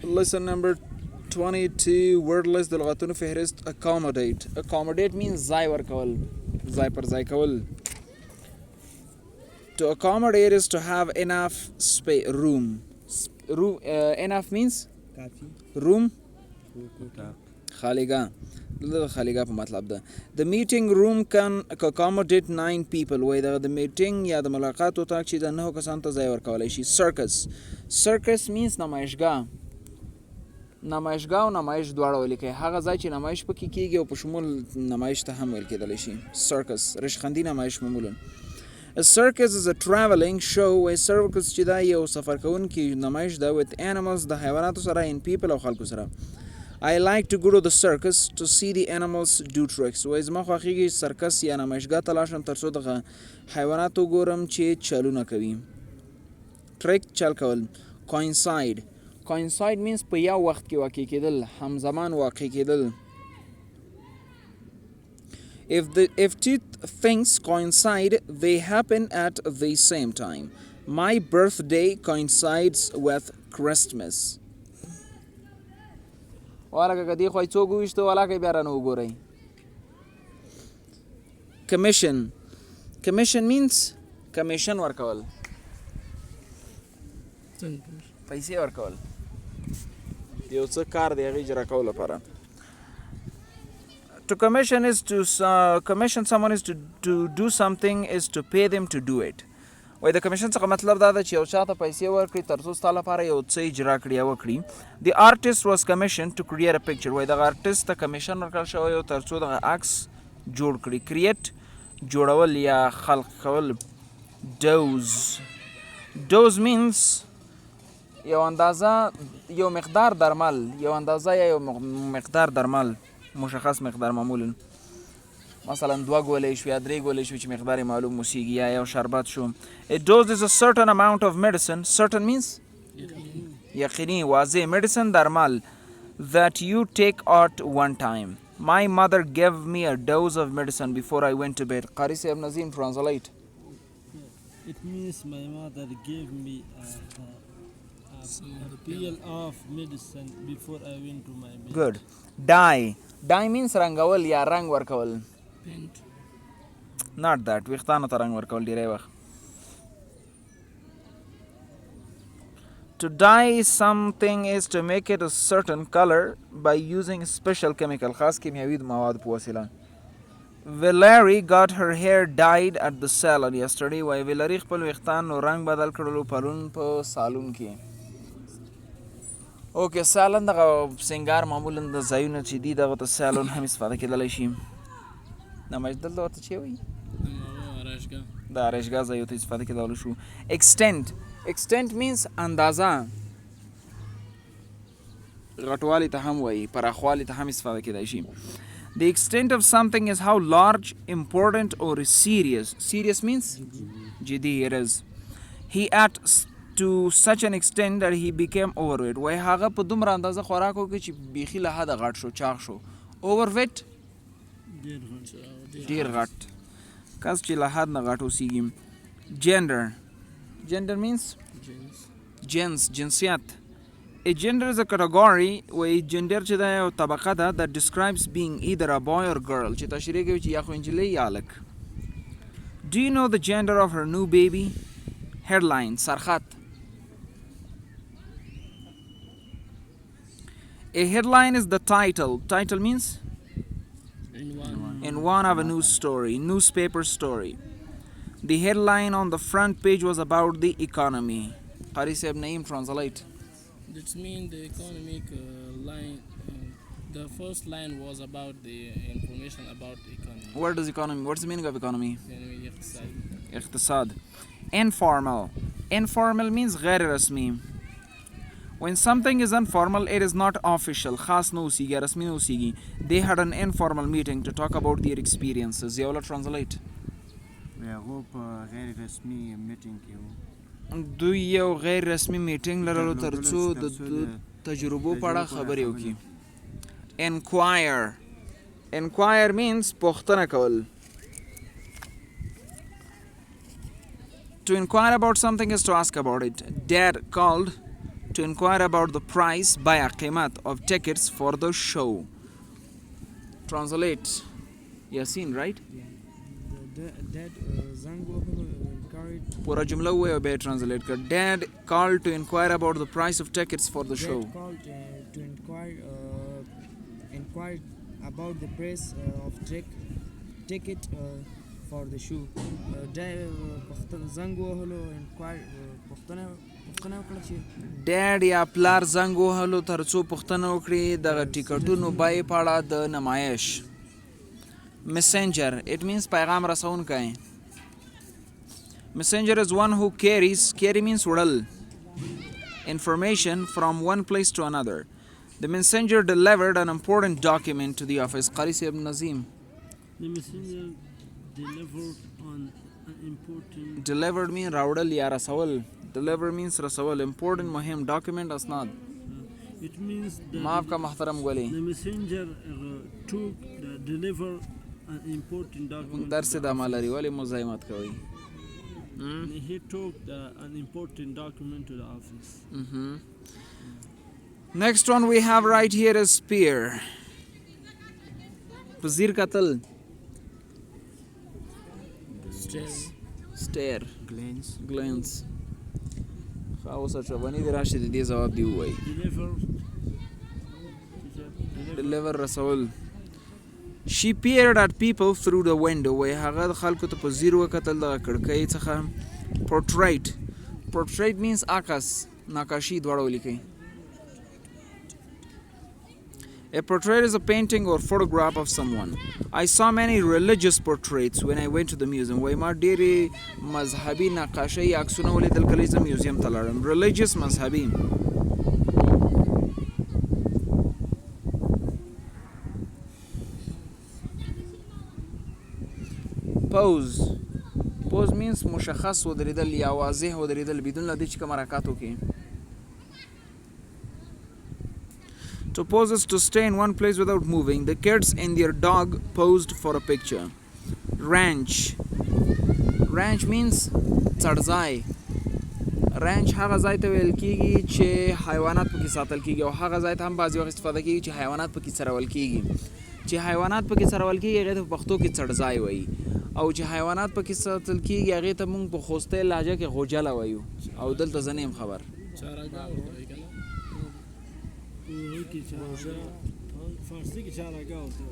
Lesson number 22 word list د لغتونو فهرست accommodate. Accommodate means ځای ورکول, ځای پر ځای کول. To accommodate is to have enough space, room. Enough means room, خالیګه. دلته خالیګه په مطلب ده. The meeting room can accommodate 9 people. وای د میټینګ یا د ملاقات اتاق چې د 9 کسانو ته ځای ورکولی شي. Circus means نمایشګاه. نمایشګاه او نمایش دواړه ولیکئ. هغه ځای چې نمایش پکې کیږي او په شمول نمایش ته هم ویل کېدلی شي. Circus ریشخندي نمایش معمولا. A circus is a traveling show. A circus چې دا یو سفر کوونکی نمایش ده with animals د حیواناتو سره and people او خلکو سره. I like to go to the circus to see the animals do tricks. وای زما خوښیږي سرکس یا نمایشګاه ته لاړ شم تر څو دغه حیوانات وګورم چې چلونه کوي. Trick چل کول. Coincide means په یو وخت کې واقع کېدل, همزمان واقع کېدل. If two things coincide, they happen at the same time. My birthday coincides with Christmas. ولکه که دی خو څوک وویشته ولکه بیا رانه وګورئ. Commission means کمیشن ورکول, پیسې ورکول, یو څه کار دی هغې اجرا کولو لپاره. To commission is to commission someone is to do something is to pay them to do it. وای د کمیشن څخه مطلب دا ده چې یو چاته پیسې ورکړي تر څو ستا لپاره یو څه اجرا کړي یا وکړي. The artist was commissioned to create a picture. وای دغه آرټسټ ته کمیشن ورکړل شوی و تر څو دغه عکس جوړ کړي. Create جوړول یا خلق کول. Dose means یو اندازه, یو مقدار درمل, یو اندازه یا یو مقدار درمل, مشخص مقدار معمولا. مثلا 2 ګولۍ شو یا 3 ګولۍ شو چې مقدار معلوم موسیقي یا یو شربت شو. A dose is a certain amount of medicine. Certain means یقیني, واضح. Medicine درمل that you take at one time. My mother gave me a dose of medicine before I went to bed. قاری صاحب نظیم translate. It means my mother gave me a pill of medicine before I went to my bed. Good. Dye means رنگول یا رنگ ورکول. Not that. ویښتانو ته رنګ ورکول ډېری وخت. To dye something is to make it a certain color by using special chemical, خاص کیمیاوي مواد په وسیله. Valerie got her hair dyed at the salon yesterday. وای ویلری خپل ویښتان نو رنګ بدل کړلو پرون په سالون کې. اوکې, سالن دغه سنګار معمولا د ځایونه چې دي دغه ته سالون هم استفاده کېدلی شي. نمایش دلته ورته چې وایي د آرایشګاه ځایو ته استفاده کېدلی شو. Extent means اندازه, غټوالي ته هم وایي, پراخوالي ته هم استفاده کېدی شي. The extent of something is how large, important or serious. Serious means جدي it is. He ate to such an extent that he became overweight. وای هغه په دومره اندازه خوراک وکړي چې بیخي له حده غټ شو, چاغ شو. Overweight ډېر غټ کس چې له حد نه غټ اوسیږي. Gender means جنسیت. A gender is a category. وای جندر چې دا یو طبقه ده that describes being either a boy or girl, چې تشریح کوي چې یا خو نجلۍ یا هلک. Do you know the gender of her new baby? Headline سرخط. A headline is the title. Title means in one of a news story, newspaper story. The headline on the front page was about the economy. Qari Sahib Naeem translate. This means the economic line. The first line was about the information about the economy. What is economy? What's the meaning of economy? اقتصاد. Informal means غیر رسمی. When something is informal, it is not official. خاص نه اوسیږي, رسمي نه اوسیږي. They had an informal meeting to talk about their experiences. Yaula translate. هغه په غیر رسمي میټینګ کې وو. دوی یو غیر رسمي میټینګ لرلو تر څو د تجربو په اړه خبرې وکړي. Inquire means پوښتنه کول. To inquire about something is to ask about it. Dad called to inquire about the price baya قیمت of tickets for the show. Translate. Yasin, right? Dad زنگ وهلو encouraged. پورا جمله وای او به translate کړ. Dad called to inquire about the price of tickets for the show. Dad called to inquire about the price of ticket for the show. Dad زنگ وهلو enquire پختنه وکړه چې ډیډ یا پلار زنګ وهلو ترڅو پوښتنه وکړي د ټیکټونو بای په اړه د نمایش. Messenger, it means پیغام رسونکی. Messenger is one who carry means وړل information from one place to another. The messenger delivered an important document to the office. Qari Ibn Nazim. The messenger delivered on an important. Delivered means راوړل یا رسول. Deliver means رسول. Important مهم document اسناد. It means that معاف کا محترم ولی. the messenger delivered an important document. درس د مالری ولی مزاحمت کوي. He took an important document to the office. Next one we have right here is spear. Pazir قتل. Stare. Glance. خاوسه چوبانی دی راشي د دې جواب دی وای. Deliver رسول. She peered at people through the window. وای هغه د خلکو ته په زیر وکتل د کړکۍ څخه. Portrait means عکس نقاشي دواړه ولیکي. A portrait is a painting or photograph of someone. I saw many religious portraits when I went to the museum. وای ما ډېرې مذهبي نقاشۍ عکسونه ولیدل کله چې میوزیم ته لاړم. Religious مذهبي. Pose means مشخص ودرېدل یا واضح ودرېدل بدون له دې چې کوم حرکات وکړي. To pose is to stay in one place without moving. The kids and their dog posed for a picture. Ranch means څړځای. Ranch هغه ځای ته ویل کیږي چې حیوانات پکې ساتل کیږي او هغه ځای ته هم بعضې وخت استفاده کیږي چې حیوانات پکې څرول کیږي. چې حیوانات پکې څرول کیږي هغې ته په پښتو کې څړځای وایي او چې حیوانات پکې ساتل کیږي هغې ته موږ په خوستی لهجه کې غوجله وایو او دلته زه نه یم خبر.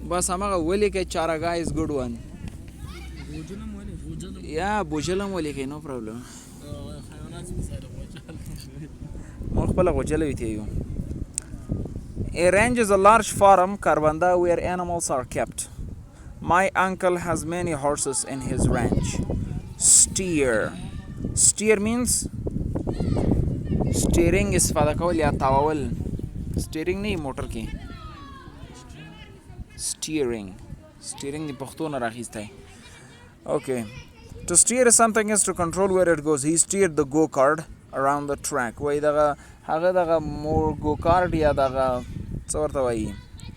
بس هماغه ولیکئ چارګاه is good one. یا بوجله هم ولیکئ no problem. موږ خپله غوجله ویتیږو. A ranch is a large farm کاربنده where animals are kept. My uncle has many horses in his ranch. Steer means steering استفاده کول یا تاوول. Steering نه موټر کې. Steering دی پښتو نه راخیستی. Okay. To steer something is to control where it goes. He steered the go-kart around the track. وای هغه دغه go-kart یا دغه څه ورته وایي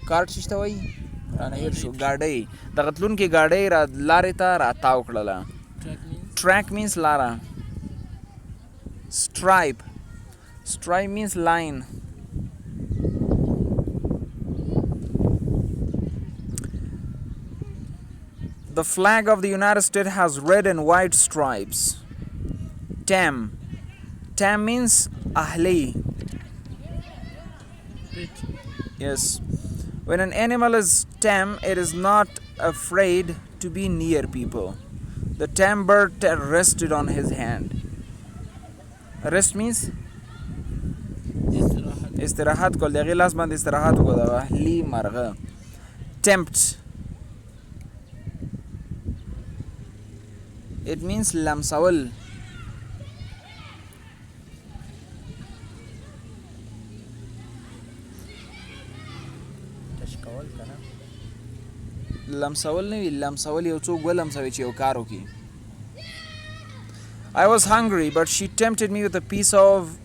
کارټ چې ته وایي رانه هېر شو ګاډۍ دغه تلونکې ګاډۍ لارې ته راتاو کړله. Track means لاره. Stripe means line. The flag of the United States has red and white stripes. Tam means ahli. Yes. When an animal is tame, it is not afraid to be near people. The tame bird rested on his hand. Rest means استراحت کول. د هغې لاس باندې استراحت وکړو. د اهلي مرغه. Tempt. It means لمسول. لمسول نه وي لمسول یو څوک ولمسوي چې یو کار وکړي. I was hungry but she tempted me with a piece of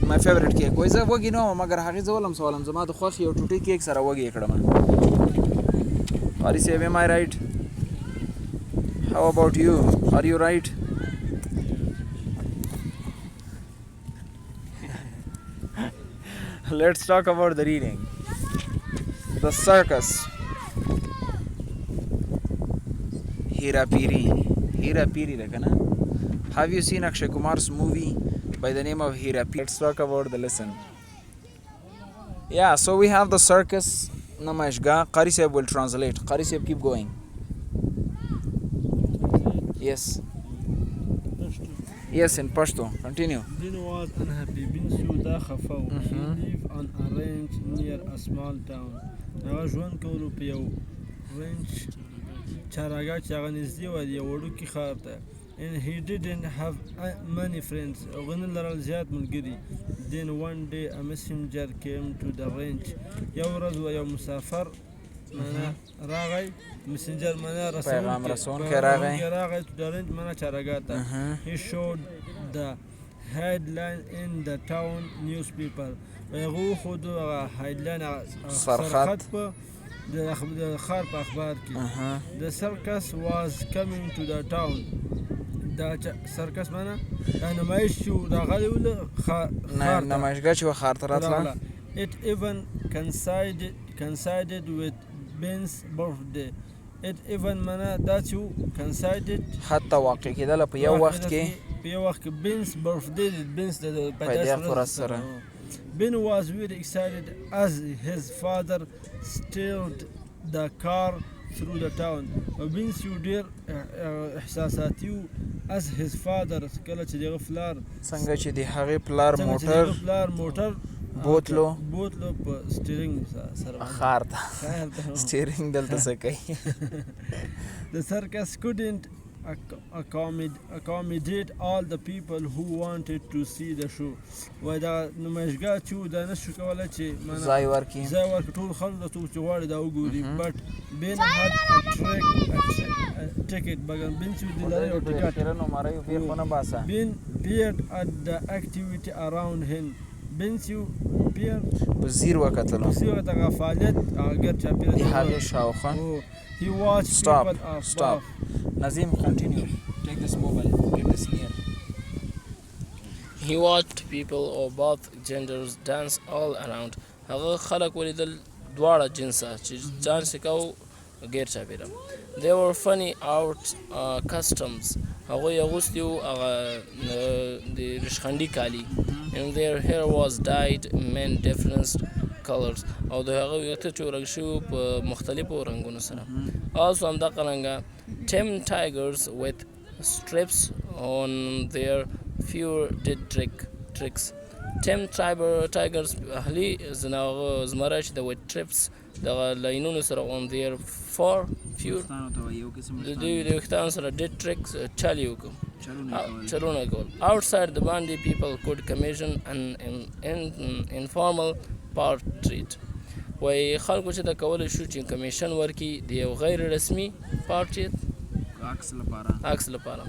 my favorite cake. وای زه وږی نه وم مګر هغې زه ولمسولم. زما د خوښې یو ټوټې کیک سره وږی یې کړم. قاري صاحب am I right? How about you? Are you right? Let's talk about the reading. The circus. Hera Piri Rakana. Have you seen Akshay Kumar's movie by the name of Hera Piri? Let's talk about the lesson. Yeah, so we have the circus. Namashga. Qari Sahib will translate. Qari Sahib, keep going. Yes. Yes, in Pashto. Continue. Din was unhappy. Bin Suda Khafau. He lived on a ranch near a small town. هغه ژوند کولو په یو رنچ چراګاه چې هغه نږدې وه د یو وړوکي ښار ته. And he didn't have many friends. هغه نه لرل زیات ملګري. Then one day a messenger came to the ranch. یو ورځ یو مسافر راغی. messenger معنا رسونکی راغی to the ranch معنا چراګاه ته. He showed the headline in the town newspaper. هغه خود هایډلاین سرخط په د ښار په اخبار کې. The circus was coming to the town. دا سرکس معنا نمایش شو راغلی و نمایشګاه چې ښار ته راتله. It even coincided with Ben's birthday. It even معنا دا چې coincided حتی واقع کېدله په یو وخت کې په یو وخت کې Ben's birthday Ben's د پیدایش ورځ سره. Ben was very excited as his father steered the car through the town. Ben یو ډېر احساساتي و as his father کله چې دغه پلار څنګه چې د هغې پلار موټر بوتلو په سټیرینګ سره ښار ته سټیرینګ دلته څه کوي. The circus couldn't accommodate all the people who wanted to see the show. و دا نمایشګاه چې و دا نشو کولی چې ځای ورکړي ټول خلکو ته چې غواړي دا وګوري. but Ben had a ticket. مګر Ben چې د لري یو ټکټ. Ben peered at the activity around him. Ben چې peered په ځیر وکتلو دغه فعالیت ګرد چاپېره د هغې شاوخوا. He watched people Stop. Nazim, continue. Take this mobile. Get this near. He watched people of both genders dance all around. هغه خلک ولیدل دواړه جنسه چې ډانس یې کوو غیر چاپېره. They were funny out customs. هغوی اغوستي وو هغه د ریشخندي کالي. And their hair was dyed in different colors. او د هغه ویښته چې ورنګ شوي په مختلفو رنګونو سره. Also همدغه رنګه 10 tigers with strips on their fur did tricks. 10 tigers اهلي زمری چې د with strips دغه لاینونو سره on their fur د دوی د ویښتانو سره did tricks چل یې وکړو چلونه کول. Outside the bandi people could commission an informal portrait. وای خلکو چې دا کولی شو چې کمیشن ورکړي د یو غیر رسمي portrait عکس لپاره.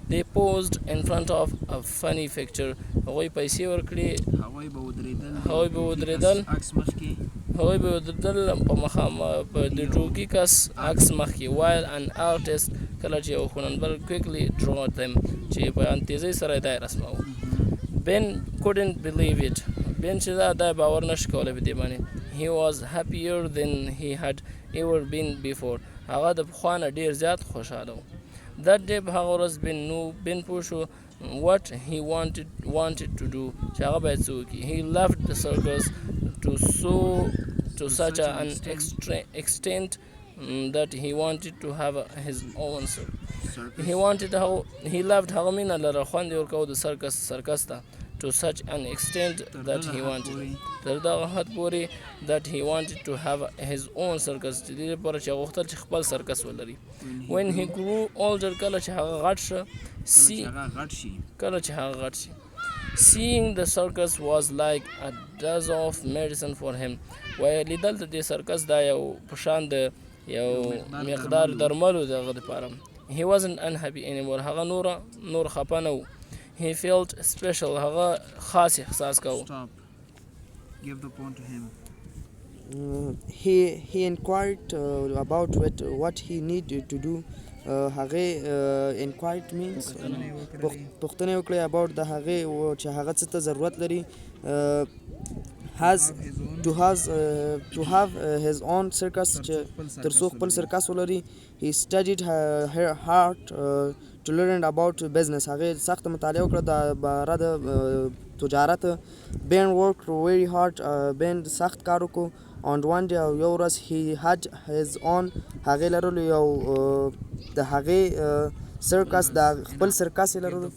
They posed in front of a funny picture. هغوی پیسې ورکړي. هغوی به ودرېدل په د ټوکي کس عکس مخکې. while an artist کله چې یو هنرمند quickly drew them چې په تیزۍ سره دا یې رسماوه. Ben couldn't believe it. Ben چې دا باور نشي کولی په دې باندې. He was happier than he had ever been before. هغه د پخوا نه ډېر زیات خوشحاله و. That day په هغه ورځ Ben پوه شو what he wanted to do چې هغه باید څه وکړي. He loved the circus to such an extent that he wanted to have his own circus. He loved هغه مینه لره خوند یې ورکوه د سرکس ته to such an extent that he wanted تر دغه حد پورې that he wanted to have his own circus چې دې لپاره چې غوښتل چې خپل سرکس ولري. when he grew older کله چې هغه غټ شي seeing the circus was like a dose of medicine for him. وای لیدل د دې سرکس دا یو په شان د یو مقدار درملو دغه دپاره. he wasn't unhappy anymore. هغه نور خفه نه و. He felt special. هغه خاص احساس کوو. Stop. Give the phone to him. He inquired about what he needed to do. هغه inquired means پوښتنه وکړه about د هغه چې هغه څه ته ضرورت لري. has to have his own circus چې تر څو خپل سرکس ولري. he studied her hard to learn about business. هغه سخت مطالعه وکړه د باره د تجارت. Ben worked very hard. Ben سخت کار وکړو. and one day یو ورځ he had his own هغې لرلو یو د هغې سرکس د خپل سرکس یې لرلو.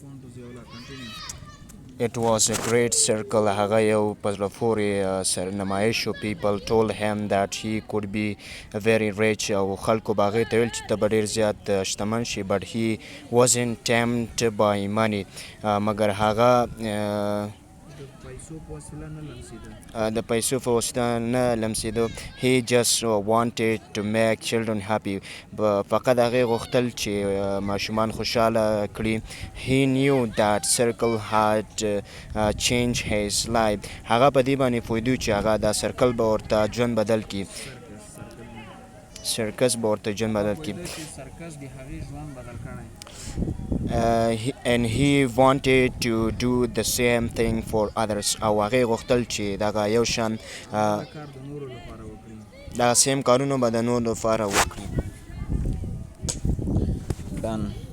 It was a great circle. هغه یو په زړه پورې نمایش و. people told him that he could be very rich او خلکو به هغې ته ویل چې ته به ډېر زیات شتمن شي. but he wasn't tempted by money. مګر هغه د پیسو په واسطه نه لمسېدو. he just wanted to make children happy. فقط هغې غوښتل چې ماشومان خوشحاله کړي. he knew that circle had changed his life. هغه په دې باندې پوهېدو چې هغه دا سرکل به ورته ژوند بدل کړي. سرکس به ورته ژوند بدل کړي. and he wanted to do the same thing for others. او هغې غوښتل چې دغه یو شان دغه سیم کارونه به د نورو لپاره وکړي. Done.